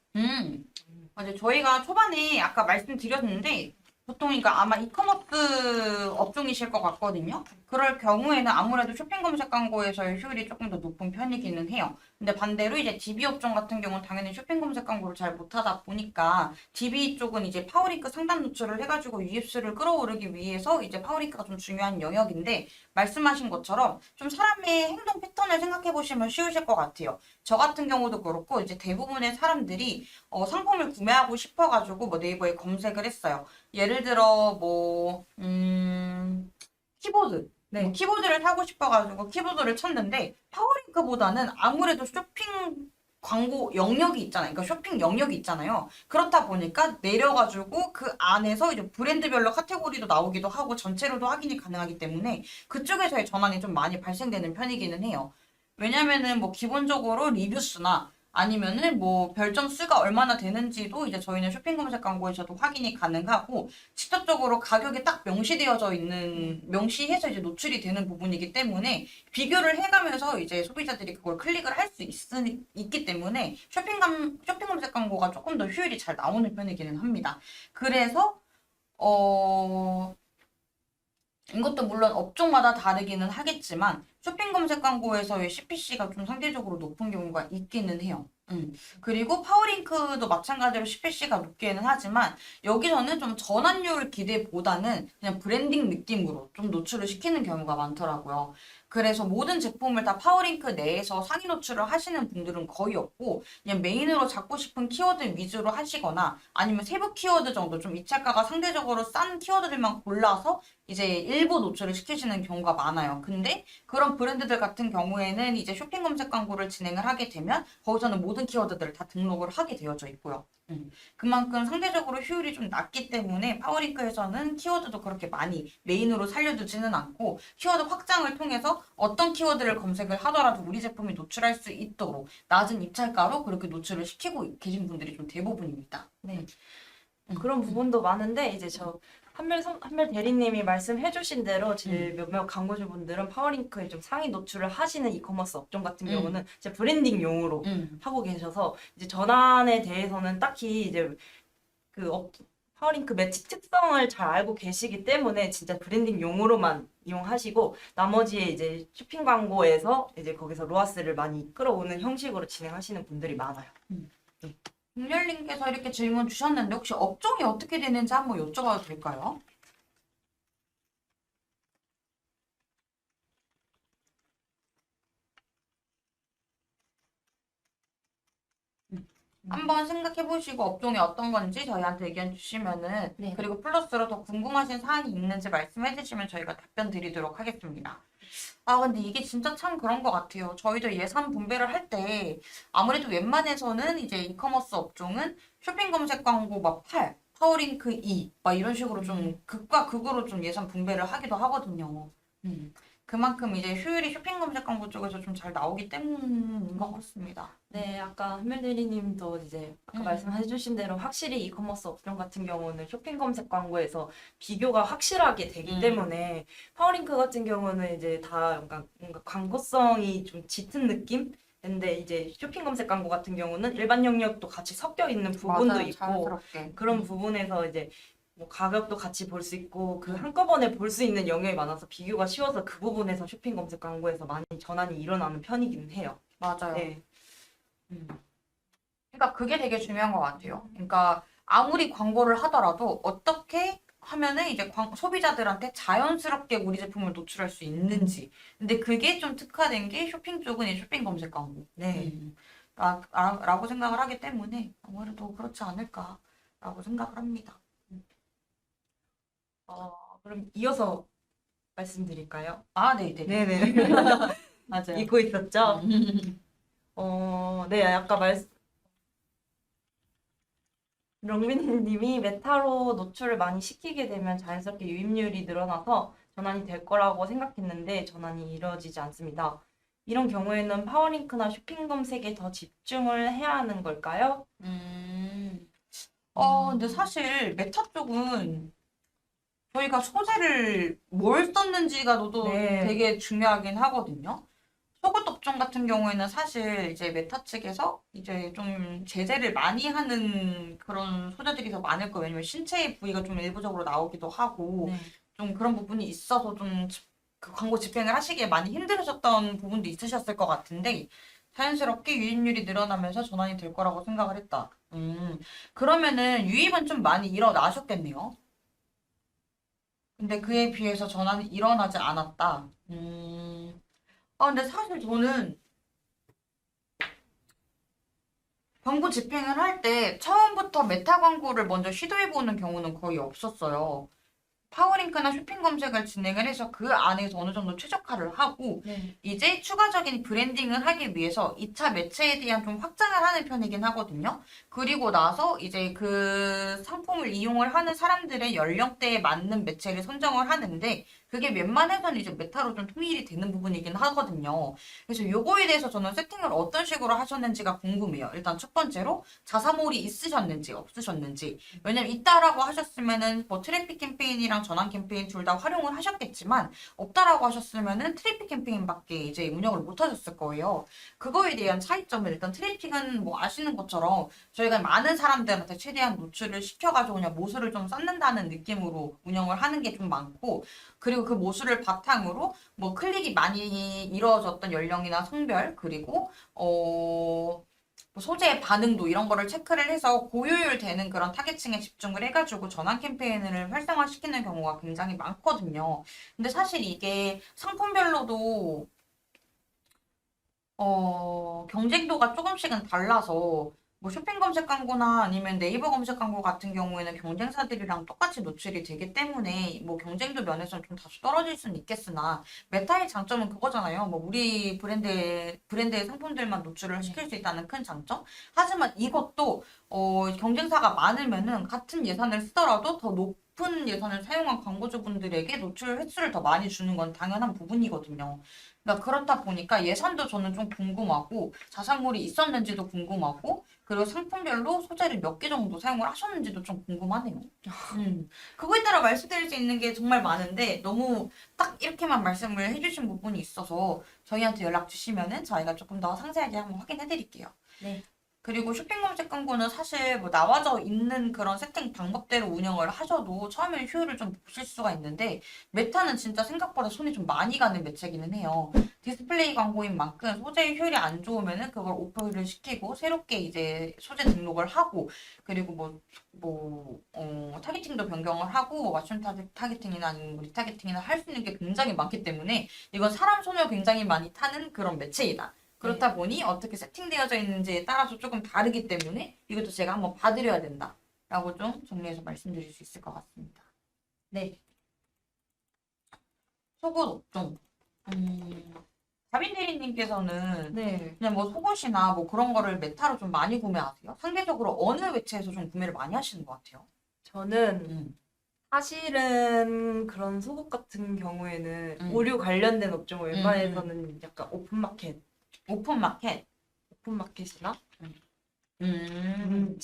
맞아요. 저희가 초반에 아까 말씀드렸는데 보통 그러니까 아마 이커머스 업종이실 것 같거든요. 그럴 경우에는 아무래도 쇼핑 검색 광고에서의 효율이 조금 더 높은 편이기는 해요. 근데 반대로 이제 DB 업종 같은 경우는 당연히 쇼핑 검색 광고를 잘 못하다 보니까 DB 쪽은 이제 파워링크 상단 노출을 해가지고 유입수를 끌어오르기 위해서 이제 파워링크가 좀 중요한 영역인데 말씀하신 것처럼 좀 사람의 행동 패턴을 생각해 보시면 쉬우실 것 같아요. 저 같은 경우도 그렇고 이제 대부분의 사람들이 상품을 구매하고 싶어가지고 뭐 네이버에 검색을 했어요. 예를 들어 키보드. 뭐 키보드를 사고 싶어가지고 키보드를 쳤는데 파워링크보다는 아무래도 쇼핑 광고 영역이 있잖아요. 그러니까 쇼핑 영역이 있잖아요. 그렇다 보니까 내려가지고 그 안에서 이제 브랜드별로 카테고리도 나오기도 하고 전체로도 확인이 가능하기 때문에 그쪽에서의 전환이 좀 많이 발생되는 편이기는 해요. 왜냐면은 뭐 기본적으로 리뷰수나 아니면은 뭐 별점 수가 얼마나 되는지도 이제 저희는 쇼핑 검색 광고에서도 확인이 가능하고 직접적으로 가격이 딱 명시되어져 있는 명시해서 이제 노출이 되는 부분이기 때문에 비교를 해가면서 이제 소비자들이 그걸 클릭을 할 수 있기 때문에 쇼핑 검색 광고가 조금 더 효율이 잘 나오는 편이기는 합니다. 그래서 이것도 물론 업종마다 다르기는 하겠지만 쇼핑 검색 광고에서의 CPC가 좀 상대적으로 높은 경우가 있기는 해요. 그리고 파워링크도 마찬가지로 CPC가 높기는 하지만 여기서는 좀 전환율 기대보다는 그냥 브랜딩 느낌으로 좀 노출을 시키는 경우가 많더라고요. 그래서 모든 제품을 다 파워링크 내에서 상위 노출을 하시는 분들은 거의 없고 그냥 메인으로 잡고 싶은 키워드 위주로 하시거나 아니면 세부 키워드 정도 좀 입찰가가 상대적으로 싼 키워드들만 골라서 이제 일부 노출을 시키시는 경우가 많아요. 근데 그런 브랜드들 같은 경우에는 이제 쇼핑 검색 광고를 진행을 하게 되면 거기서는 모든 키워드들을 다 등록을 하게 되어져 있고요. 그만큼 상대적으로 효율이 좀 낮기 때문에 파워링크에서는 키워드도 그렇게 많이 메인으로 살려두지는 않고 키워드 확장을 통해서 어떤 키워드를 검색을 하더라도 우리 제품이 노출할 수 있도록 낮은 입찰가로 그렇게 노출을 시키고 계신 분들이 좀 대부분입니다. 네. 그런 부분도 많은데 이제 저 한별 대리님이 말씀해주신 대로 제 몇몇 광고주분들은 파워링크에 좀 상위 노출을 하시는 이커머스 업종 같은 경우는 이제 브랜딩용으로 하고 계셔서 이제 전환에 대해서는 딱히 이제 파워링크 매치 특성을 잘 알고 계시기 때문에 진짜 브랜딩용으로만 이용하시고 나머지에 이제 쇼핑 광고에서 이제 거기서 로아스를 많이 끌어오는 형식으로 진행하시는 분들이 많아요. 김열님께서 이렇게 질문 주셨는데 혹시 업종이 어떻게 되는지 한번 여쭤봐도 될까요? 한번 생각해 보시고 업종이 어떤 건지 저희한테 의견 주시면은 네. 그리고 플러스로 더 궁금하신 사항이 있는지 말씀해 주시면 저희가 답변 드리도록 하겠습니다. 아 근데 이게 진짜 참 그런 것 같아요. 저희도 예산 분배를 할 때 아무래도 웬만해서는 이제 이커머스 업종은 쇼핑 검색 광고 막 8, 파워링크 2, 막 이런 식으로 좀 극과 극으로 좀 예산 분배를 하기도 하거든요. 그만큼 이제 효율이 쇼핑 검색 광고 쪽에서 좀 잘 나오기 때문인 것 같습니다. 네, 아까 한별 대리님도 이제 아까 말씀해주신 대로 확실히 이커머스 업종 같은 경우는 쇼핑 검색 광고에서 비교가 확실하게 되기 때문에 파워링크 같은 경우는 이제 다 약간 뭔가 광고성이 좀 짙은 느낌? 근데 이제 쇼핑 검색 광고 같은 경우는 일반 영역도 같이 섞여 있는 부분도 맞아요, 있고 자연스럽게. 그런 부분에서 이제 뭐 가격도 같이 볼 수 있고 그 한꺼번에 볼 수 있는 영역이 많아서 비교가 쉬워서 그 부분에서 쇼핑 검색 광고에서 많이 전환이 일어나는 편이기는 해요. 맞아요. 네. 그러니까 그게 되게 중요한 것 같아요. 그러니까 아무리 광고를 하더라도 어떻게 하면은 이제 소비자들한테 자연스럽게 우리 제품을 노출할 수 있는지. 근데 그게 좀 특화된 게 쇼핑 쪽은 이 쇼핑 검색 광고. 네. 라고 생각을 하기 때문에 아무래도 그렇지 않을까라고 생각을 합니다. 그럼 이어서 말씀드릴까요? 아, 네네. 네네. 맞아요. 잊고 있었죠? 네, 아까 렁빈님이 메타로 노출을 많이 시키게 되면 자연스럽게 유입률이 늘어나서 전환이 될 거라고 생각했는데 전환이 이루어지지 않습니다. 이런 경우에는 파워링크나 쇼핑 검색에 더 집중을 해야 하는 걸까요? 근데 사실 메타 쪽은 저희가 소재를 뭘 썼는지가 또 네. 되게 중요하긴 하거든요. 속옷 업종 같은 경우에는 사실 이제 메타 측에서 이제 좀 제재를 많이 하는 그런 소재들이 더 많을 거예요. 왜냐면 신체의 부위가 좀 일부적으로 나오기도 하고 네. 좀 그런 부분이 있어서 좀 그 광고 집행을 하시기에 많이 힘들으셨던 부분도 있으셨을 것 같은데 자연스럽게 유입률이 늘어나면서 전환이 될 거라고 생각을 했다. 그러면은 유입은 좀 많이 일어나셨겠네요. 근데 그에 비해서 전환이 일어나지 않았다. 근데 사실 저는 광고 집행을 할 때 처음부터 메타 광고를 먼저 시도해보는 경우는 거의 없었어요. 파워링크나 쇼핑 검색을 진행을 해서 그 안에서 어느 정도 최적화를 하고 네. 이제 추가적인 브랜딩을 하기 위해서 2차 매체에 대한 좀 확장을 하는 편이긴 하거든요. 그리고 나서 이제 그 상품을 이용을 하는 사람들의 연령대에 맞는 매체를 선정을 하는데 그게 웬만해서는 이제 메타로 좀 통일이 되는 부분이긴 하거든요. 그래서 요거에 대해서 저는 세팅을 어떤 식으로 하셨는지가 궁금해요. 일단 첫 번째로 자사몰이 있으셨는지 없으셨는지. 왜냐면 있다라고 하셨으면은 뭐 트래픽 캠페인이랑 전환 캠페인 둘 다 활용을 하셨겠지만 없다라고 하셨으면은 트래픽 캠페인밖에 이제 운영을 못 하셨을 거예요. 그거에 대한 차이점은 일단 트래픽은 뭐 아시는 것처럼 저희가 많은 사람들한테 최대한 노출을 시켜가지고 그냥 모수를 좀 쌓는다는 느낌으로 운영을 하는 게 좀 많고 그리고 그 모수를 바탕으로 뭐 클릭이 많이 이루어졌던 연령이나 성별 그리고 뭐 소재의 반응도 이런 거를 체크를 해서 고효율 되는 그런 타겟층에 집중을 해가지고 전환 캠페인을 활성화시키는 경우가 굉장히 많거든요. 근데 사실 이게 상품별로도 경쟁도가 조금씩은 달라서 뭐 쇼핑 검색 광고나 아니면 네이버 검색 광고 같은 경우에는 경쟁사들이랑 똑같이 노출이 되기 때문에 뭐 경쟁도 면에서는 좀 다소 떨어질 수는 있겠으나 메타의 장점은 그거잖아요. 뭐 우리 브랜드의 상품들만 노출을 시킬 수 있다는 큰 장점. 하지만 이것도 경쟁사가 많으면은 같은 예산을 쓰더라도 더 높은 예산을 사용한 광고주분들에게 노출 횟수를 더 많이 주는 건 당연한 부분이거든요. 그러니까 그렇다 보니까 예산도 저는 좀 궁금하고 자산물이 있었는지도 궁금하고 그리고 상품별로 소재를 몇 개 정도 사용을 하셨는지도 좀 궁금하네요. 그거에 따라 말씀드릴 수 있는 게 정말 많은데 너무 딱 이렇게만 말씀을 해주신 부분이 있어서 저희한테 연락 주시면은 저희가 조금 더 상세하게 한번 확인해 드릴게요. 네. 그리고 쇼핑 검색 광고는 사실 뭐 나와져 있는 그런 세팅 방법대로 운영을 하셔도 처음에는 효율을 좀 보실 수가 있는데 메타는 진짜 생각보다 손이 좀 많이 가는 매체기는 해요. 디스플레이 광고인 만큼 소재의 효율이 안 좋으면은 그걸 오프를 시키고 새롭게 이제 소재 등록을 하고 그리고 타겟팅도 변경을 하고 뭐 맞춤 타겟팅이나 아니면 리타겟팅이나 할 수 있는 게 굉장히 많기 때문에 이건 사람 손을 굉장히 많이 타는 그런 매체이다. 그렇다 보니 어떻게 세팅되어져 있는지에 따라서 조금 다르기 때문에 이것도 제가 한번 봐드려야 된다라고 좀 정리해서 말씀드릴 수 있을 것 같습니다. 네. 속옷 업종. 자빈 대리님께서는 네. 그냥 뭐 속옷이나 뭐 그런 거를 메타로 좀 많이 구매하세요? 상대적으로 어느 매체에서 좀 구매를 많이 하시는 것 같아요? 저는 음. 사실은 그런 속옷 같은 경우에는 음. 의류 관련된 업종을 웬만해서는 약간 오픈마켓, 오픈마켓. 오픈마켓이나 음.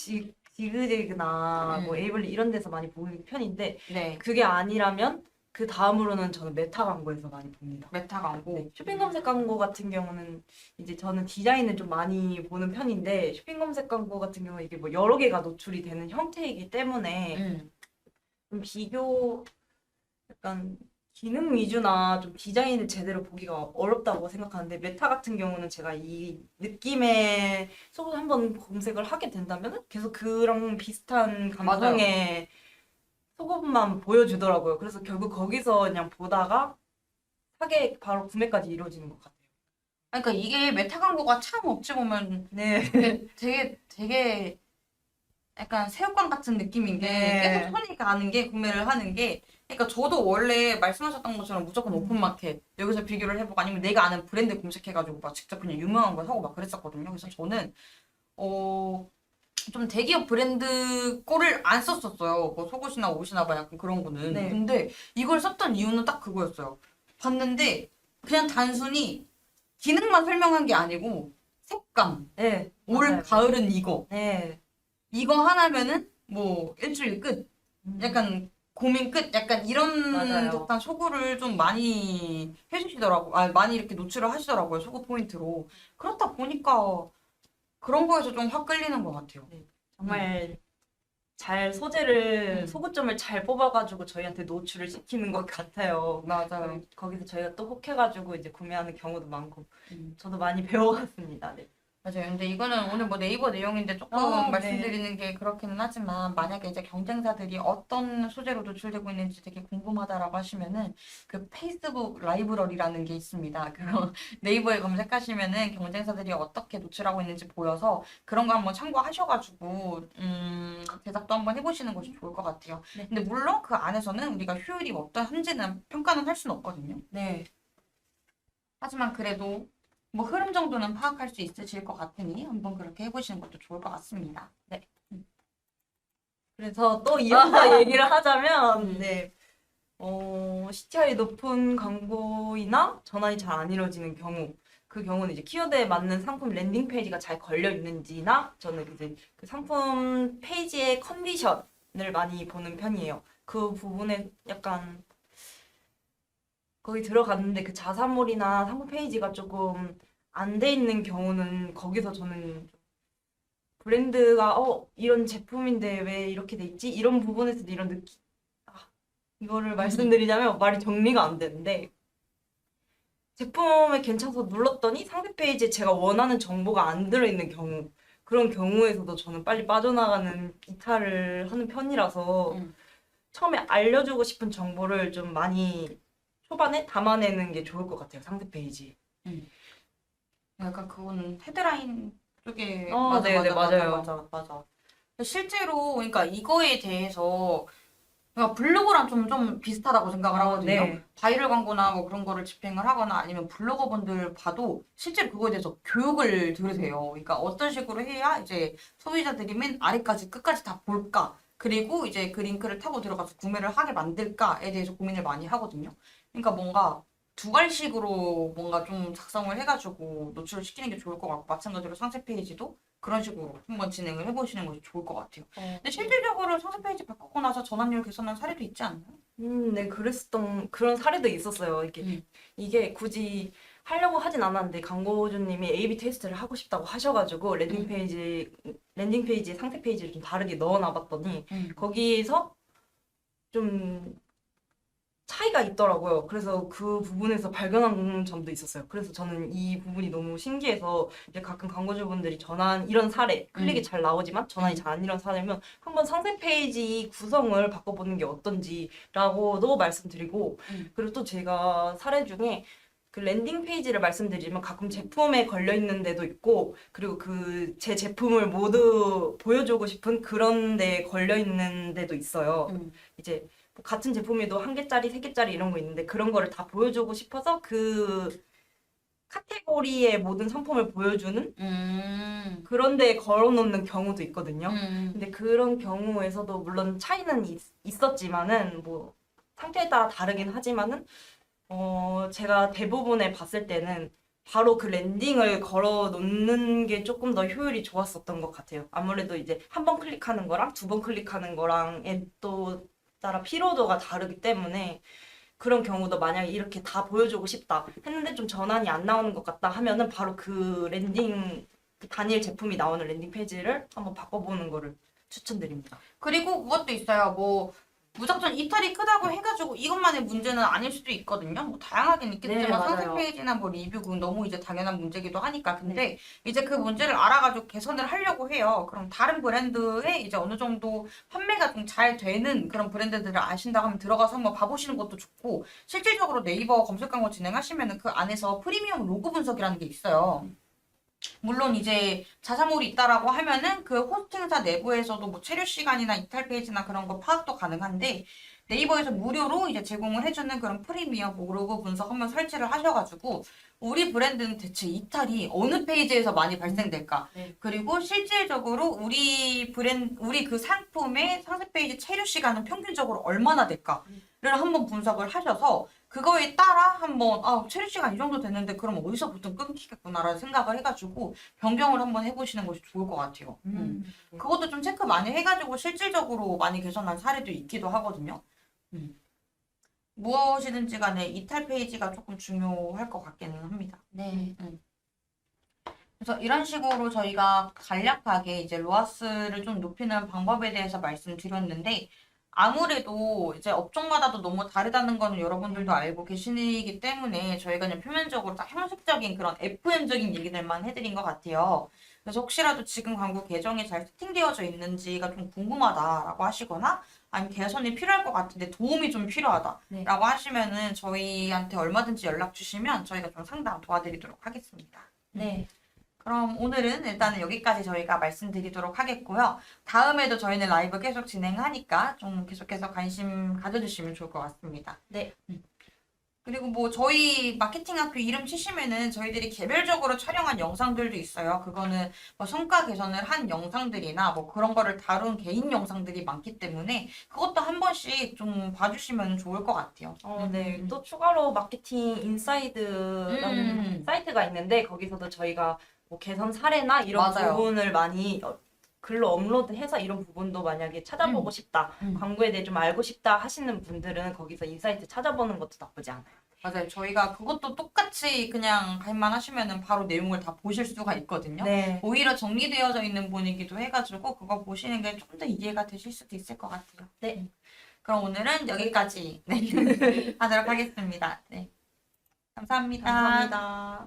지그재그나 뭐 에이블리 이런 데서 많이 보는 편인데 네. 그게 아니라면 그 다음으로는 저는 메타 광고에서 많이 봅니다. 메타 광고. 네, 쇼핑 검색 광고 같은 경우는 이제 저는 디자인을 좀 많이 보는 편인데 쇼핑 검색 광고 같은 경우는 이게 뭐 여러 개가 노출이 되는 형태이기 때문에 좀 비교 약간 기능 위주나 좀 디자인을 제대로 보기가 어렵다고 생각하는데 메타 같은 경우는 제가 이 느낌의 속옷 한번 검색을 하게 된다면 계속 그랑 비슷한 감성의 속옷만 보여주더라고요. 그래서 결국 거기서 그냥 보다가 사게 바로 구매까지 이루어지는 것 같아요. 그러니까 이게 메타 광고가 참 어찌 보면 네. 되게 약간 새우깡 같은 느낌인 게 네. 계속 손이 가는 게 구매를 하는 게 그러니까 저도 원래 말씀하셨던 것처럼 무조건 오픈마켓 여기서 비교를 해보고 아니면 내가 아는 브랜드 검색해가지고 막 직접 그냥 유명한 거 사고 막 그랬었거든요. 그래서 저는 좀 대기업 브랜드 꼴을 안 썼었어요. 뭐 속옷이나 옷이나 막 약간 그런 거는. 네. 근데 이걸 썼던 이유는 딱 그거였어요. 봤는데 그냥 단순히 기능만 설명한 게 아니고 색감, 네. 올 맞아요. 가을은 이거. 네. 이거 하나면은 뭐 일주일 끝. 약간 고민 끝. 약간 이런 맞아요. 듯한 소구를 좀 많이 해주시더라고. 많이 이렇게 노출을 하시더라고요. 소구 포인트로. 그렇다 보니까 그런 거에서 좀 확 끌리는 것 같아요. 정말 잘 소재를 음. 소구점을 잘 뽑아가지고 저희한테 노출을 시키는 것 같아요. 맞아요. 거기서 저희가 또 혹해가지고 이제 구매하는 경우도 많고 음. 저도 많이 배워갔습니다. 네. 맞아요. 근데 이거는 오늘 뭐 네이버 내용인데 조금 네. 말씀드리는 게 그렇기는 하지만 만약에 이제 경쟁사들이 어떤 소재로 노출되고 있는지 되게 궁금하다라고 하시면은 그 페이스북 라이브러리라는 게 있습니다. 그럼 네이버에 검색하시면은 경쟁사들이 어떻게 노출하고 있는지 보여서 그런 거 한번 참고하셔가지고 제작도 한번 해보시는 것이 좋을 것 같아요. 네. 근데 물론 그 안에서는 우리가 효율이 어떠한지는 평가는 할 수는 없거든요. 네. 하지만 그래도 뭐 흐름 정도는 파악할 수 있으실 것 같으니 한번 그렇게 해보시는 것도 좋을 것 같습니다. 그래서 또 이어서 얘기를 하자면, 네. CTR이 높은 광고이나 전환이 잘 안 이루어지는 경우, 그 경우는 이제 키워드에 맞는 상품 랜딩 페이지가 잘 걸려 있는지나, 저는 이제 그 상품 페이지의 컨디션을 많이 보는 편이에요. 그 부분에 약간 거기 들어갔는데 그 자사몰이나 상품 페이지가 조금 안 돼 있는 경우는 거기서 저는 브랜드가 이런 제품인데 왜 이렇게 돼 있지? 이런 부분에서도 이런 느낌. 이거를 말씀드리자면 말이 정리가 안 되는데 제품이 괜찮아서 눌렀더니 상세 페이지에 제가 원하는 정보가 안 들어있는 경우 그런 경우에서도 저는 빨리 빠져나가는 이탈을 하는 편이라서 처음에 알려주고 싶은 정보를 좀 많이 초반에 담아내는 게 좋을 것 같아요. 상세 페이지. 약간 그거는 헤드라인 쪽에 네네, 맞아요. 맞아. 실제로 그러니까 이거에 대해서 그러니까 블로그랑 좀 비슷하다고 생각을 하거든요. 네. 바이럴 광고나 뭐 그런 거를 집행을 하거나 아니면 블로거분들 봐도 실제로 그거에 대해서 교육을 들으세요. 그러니까 어떤 식으로 해야 이제 소비자들이 맨 아래까지 끝까지 다 볼까? 그리고 이제 그 링크를 타고 들어가서 구매를 하게 만들까에 대해서 고민을 많이 하거든요. 그러니까 뭔가 두괄식으로 뭔가 좀 작성을 해가지고 노출을 시키는 게 좋을 것 같고 마찬가지로 상세 페이지도 그런 식으로 한번 진행을 해보시는 것이 좋을 것 같아요. 근데 실질적으로 상세 페이지 바꾸고 나서 전환율 개선한 사례도 있지 않나요? 네, 그런 사례도 있었어요. 이게 굳이 하려고 하진 않았는데 광고주님이 A/B 테스트를 하고 싶다고 하셔가지고 랜딩 페이지 상세 페이지를 좀 다르게 넣어놔봤더니 거기에서 좀 차이가 있더라고요. 그래서 그 부분에서 발견한 점도 있었어요. 그래서 저는 이 부분이 너무 신기해서 이제 가끔 광고주분들이 이런 사례, 클릭이 잘 나오지만 전환이 잘 안 이런 사례면 한번 상세 페이지 구성을 바꿔보는 게 어떤지라고도 말씀드리고 그리고 또 제가 사례 중에 그 랜딩 페이지를 말씀드리면 가끔 제품에 걸려 있는 데도 있고 그리고 그 제 제품을 모두 보여주고 싶은 그런 데 걸려 있는 데도 있어요. 이제 뭐 같은 제품에도 1개짜리, 3개짜리 이런 거 있는데 그런 거를 다 보여주고 싶어서 그 카테고리의 모든 상품을 보여주는 그런 데에 걸어놓는 경우도 있거든요. 근데 그런 경우에서도 물론 차이는 있었지만은 뭐 상태에 따라 다르긴 하지만은 제가 대부분에 봤을 때는 바로 그 랜딩을 걸어 놓는 게 조금 더 효율이 좋았었던 것 같아요. 아무래도 이제 한 번 클릭하는 거랑 2번 클릭하는 거랑에 또 따라 피로도가 다르기 때문에 그런 경우도 만약에 이렇게 다 보여주고 싶다 했는데 좀 전환이 안 나오는 것 같다 하면은 바로 그 랜딩 그 단일 제품이 나오는 랜딩 페이지를 한번 바꿔보는 거를 추천드립니다. 그리고 그것도 있어요. 뭐 무작정 이탈이 크다고 해가지고 이것만의 문제는 아닐 수도 있거든요. 뭐 다양하긴 있겠지만 네, 맞아요. 상세 페이지나 뭐 리뷰 그건 너무 이제 당연한 문제기도 하니까 근데 이제 그 문제를 알아가지고 개선을 하려고 해요. 그럼 다른 브랜드에 이제 어느 정도 판매가 좀 잘 되는 그런 브랜드들을 아신다고 하면 들어가서 한번 봐보시는 것도 좋고 실질적으로 네이버 검색 광고 진행하시면은 그 안에서 프리미엄 로그 분석이라는 게 있어요. 물론 이제 자사몰이 있다라고 하면은 그 호스팅사 내부에서도 뭐 체류 시간이나 이탈 페이지나 그런 거 파악도 가능한데 네이버에서 무료로 이제 제공을 해주는 그런 프리미엄 로그 분석 한번 설치를 하셔가지고 우리 브랜드는 대체 이탈이 어느 페이지에서 많이 발생될까? 네. 그리고 실질적으로 우리 그 상품의 상세 페이지 체류 시간은 평균적으로 얼마나 될까를 한번 분석을 하셔서 그거에 따라 한번 체류 시간 이 정도 됐는데 그럼 어디서 보통 끊기겠구나라는 생각을 해가지고 변경을 한번 해보시는 것이 좋을 것 같아요. 그것도 좀 체크 많이 해가지고 실질적으로 많이 개선한 사례도 있기도 하거든요. 무엇이든지 간에 이탈 페이지가 조금 중요할 것 같기는 합니다. 네. 그래서 이런 식으로 저희가 간략하게 이제 로아스를 좀 높이는 방법에 대해서 말씀드렸는데 아무래도 이제 업종마다도 너무 다르다는 거는 여러분들도 알고 계시기 때문에 저희가 그냥 표면적으로 딱 형식적인 그런 FM적인 얘기들만 해드린 것 같아요. 그래서 혹시라도 지금 광고 계정이 잘 세팅되어져 있는지가 좀 궁금하다라고 하시거나 아니면 개선이 필요할 것 같은데 도움이 좀 필요하다라고 네. 하시면은 저희한테 얼마든지 연락 주시면 저희가 좀 상담 도와드리도록 하겠습니다. 네. 그럼 오늘은 일단은 여기까지 저희가 말씀드리도록 하겠고요. 다음에도 저희는 라이브 계속 진행하니까 좀 계속해서 관심 가져주시면 좋을 것 같습니다. 네. 그리고 뭐 저희 마케팅 학교 이름 치시면은 저희들이 개별적으로 촬영한 영상들도 있어요. 그거는 뭐 성과 개선을 한 영상들이나 뭐 그런 거를 다룬 개인 영상들이 많기 때문에 그것도 한 번씩 좀 봐주시면 좋을 것 같아요. 네. 또 추가로 마케팅 인사이드라는 사이트가 있는데 거기서도 저희가 뭐 개선 사례나 이런 맞아요. 부분을 많이 글로 업로드해서 이런 부분도 만약에 찾아보고 싶다, 광고에 대해 좀 알고 싶다 하시는 분들은 거기서 인사이트 찾아보는 것도 나쁘지 않아요. 맞아요. 저희가 그것도 똑같이 그냥 가입만 하시면은 바로 내용을 다 보실 수가 있거든요. 네. 오히려 정리되어져 있는 분이기도 해가지고 그거 보시는 게 좀 더 이해가 되실 수도 있을 것 같아요. 네. 그럼 오늘은 여기까지 네. 하도록 하겠습니다. 네. 감사합니다. 감사합니다.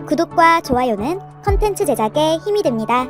구독과 좋아요는 컨텐츠 제작에 힘이 됩니다.